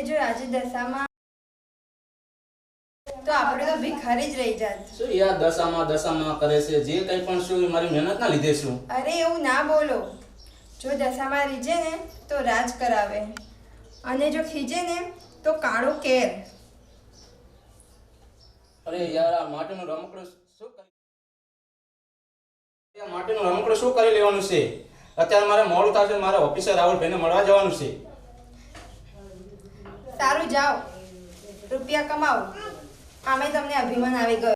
જો આજે દશામાં તો આપણે તો ભિખારી જ રહી જાત. શું યાર દશામાં કરે છે, જે કંઈ પણ શું મારી મહેનત ના લીધે શું? અરે એવું ના બોલો. જો દશામાં રીજે ને તો રાજ કરાવે, અને જો ખીજે ને તો કાળો કેર. અરે યાર આ માટેનું રમકડું શું કરી આ માટેનું રમકડું શું કરી લેવાનું છે? અત્યારે મારે મોડું થશે, મારે ઓફિસે રાહુલભાઈને મળવા જવાનું છે. સારું જાઓ, રૂપિયા કમાવો. આમે તમને અભિમાન આવી ગયો.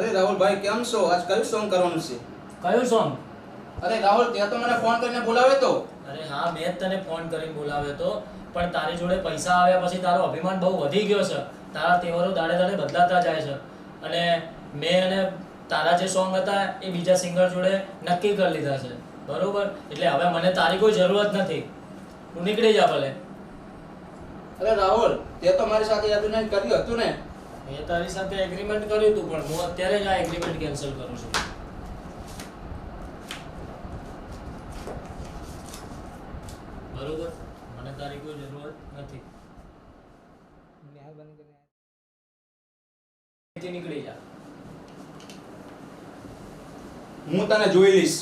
અરે રાહુલભાઈ કેમ છો? આજ કયું સોંગ કરવાનું છે? કયું સોંગ? અરે રાહુલ, ત્યાં તો મને ફોન કરીને બોલાવે તો. અરે હા, મેં જ તને ફોન કરીને બોલાવ્યો તો, પણ તારી જોડે પૈસા આવ્યા પછી તારો અભિમાન બહુ વધી ગયો છે. તારા તહેવારો દાડે દાડે બદલાતા જાય છે, અને મેં અને તારા જે સોંગ હતા એ બીજા સિંગર જોડે નક્કી કરી લીધા છે, બરોબર? એટલે હવે મને તારી કોઈ જરૂરત નથી, તું નીકળી જા ભલે. અરે રાહુલ, તે તો મારી સાથે એગ્રીમેન્ટ કર્યું હતું ને? મેં તારી સાથે એગ્રીમેન્ટ કર્યું હતું, પણ હું અત્યારે જ આ એગ્રીમેન્ટ કેન્સલ કરું છું. બરોબર, મને તારી કોઈ જરૂરત નથી. નીકળી જા. હું તને જોઈ લઈશ.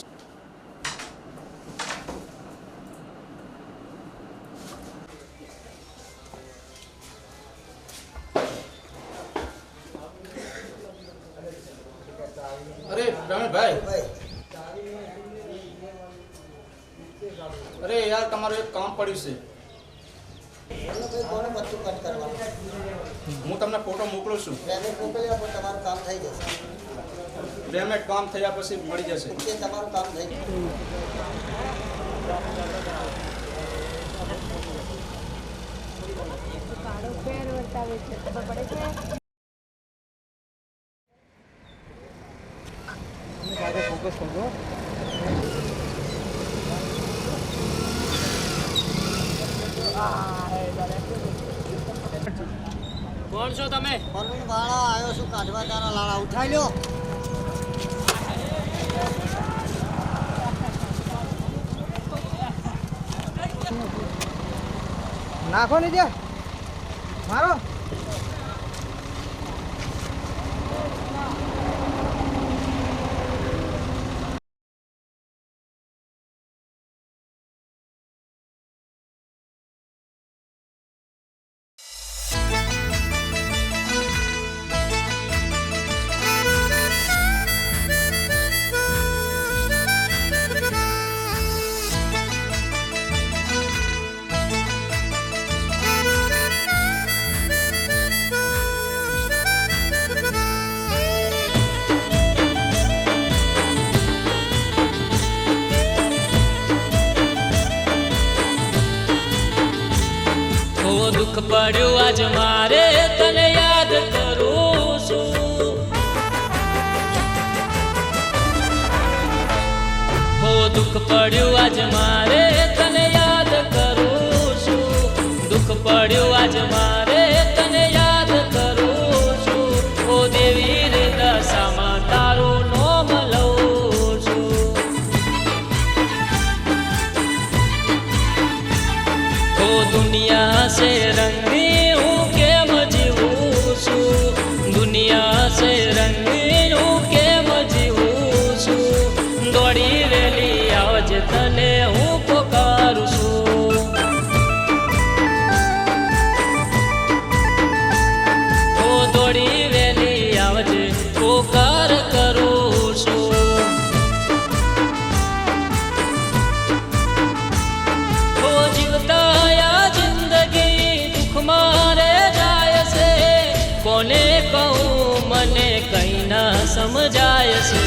અરે રમેશભાઈ, અરે યાર તમારું એક કામ પડ્યું છે. હું તમને ફોટો મોકલું છું. પેમેન્ટ કામ થયા પછી મળી જશે. તમારું કામ થઈ ગયું. ફોકસ કરજો. કોણ છો તમે? પરવીન વાળા આવ્યો છું કાઢવા તારા લાળા ઉઠાઈ લ્યો. નાખો નીચે મારો. દુઃખ પડ્યું આજ મારે તને યાદ કરું છું. હો દુઃખ પડ્યું આજ મારે તને યાદ કરું છું. દુઃખ પડ્યું આજ મારે તને યાદ કરું છું. ઓ દેવી રે દશામાં તારું નામ લઉં છું. ઓ દુનિયા સે રંગી હું કેમ જીવું છું. દુનિયા સે રંગી હું કેમ જીવું છું. દોડી વેલી આવજે તને હું પોકારું છું. ઓ દોડી વેલી કોને કહું મને કઈ ના સમજાય છે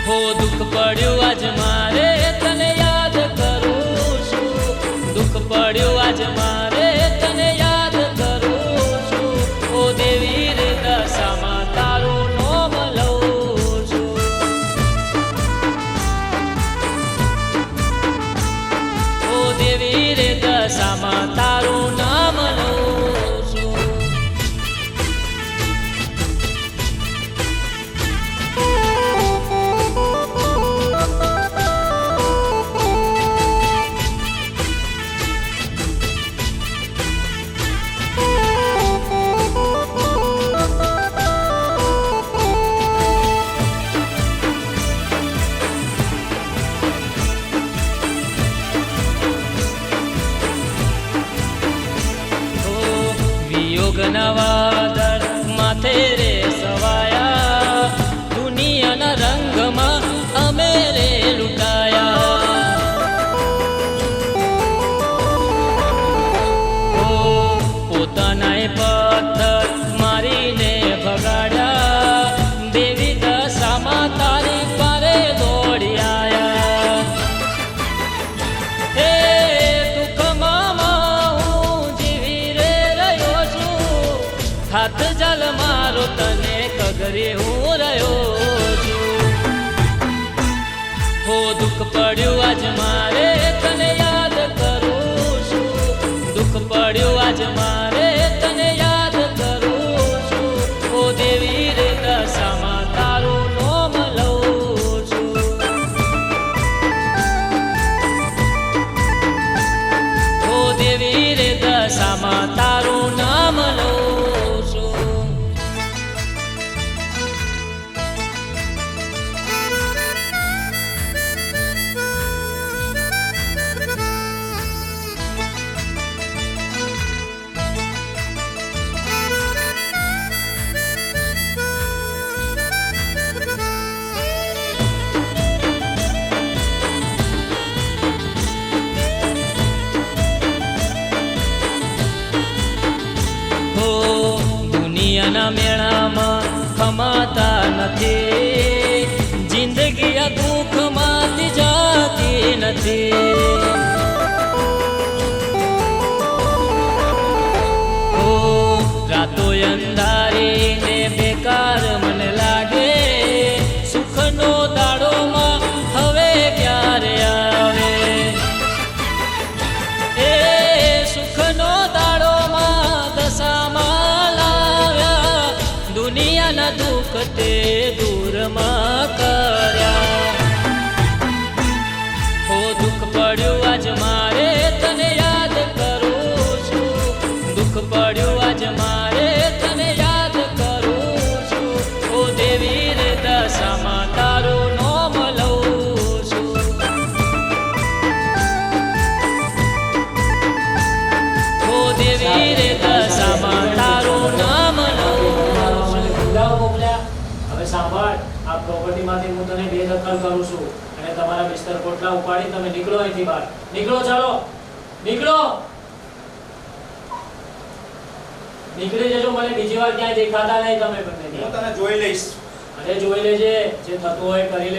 હો દુઃખ પડ્યું આજ મારે તને યાદ કરું છું દુઃખ પડ્યું આજ મારે તને યાદ કરું છું ઓ દેવી રે દશામાં તારું નામ લઉં છું ઓ દેવી રે દશામાં તારું નામ લઉં છું વિયોગના વાદળ માથે રે સવાયા દુનિયાના રંગમાં અમે રે લૂંટાયા ઓ પોતાનાએ પથ્થર મારીને ભગાડ્યા દેવી દશામાં તારી પારે દોડી આયા હે દુઃખમાં હું જીવી રે રહ્યો છું હાથ જલ મારો તને કગરે હું રહ્યો છું હો દુઃખ પડ્યું આજ મારે તને યાદ કરું છું દુઃખ પડ્યું આજ મારે તને યાદ કરું છું ઓ દેવી રે દશામાં તારું નામ લઉં છું ઓ દેવી રે દશામાં તારું નામ લઉં છું હો દુનિયાના મેળામાં કમાતા નથી જિંદગી આ દુઃખમાંથી જાતી નથી હો રાતો અંધારી ને બેકાર મને લાગે સુખનો દાડોમાં હવે ક્યારે આવે એ સુખનો દાડોમાં દશામાં લાવ્યા દુનિયાના દુઃખ તે દૂરમાં કર્યા હો દુઃખ પડ્યું આજ મારે તને યાદ કરું છું દુઃખ પડ્યું આજ મારે તને યાદ કરું છું ઓ દેવી રે દશામાં તારું નામ લઉં છું ઓ દેવી રે દશામાં તારું નામ લઉં છું મોકલ્યા હવે સાંભળ આ પ્રોપર્ટીમાંથી હું તને બેદખલ કરું છું અને તમારા બિસ્તર પોટલા ઉપાડી તમે નીકળો અહીંથી બહાર નીકળો ચાલો નીકળો નીકળી જજો મને બીજી વાર ક્યાંય દેખાતા નહીં તમે બંને હું તને જોઈ લઈશ અરે જોઈ લેજે જે થતું હોય કરી લે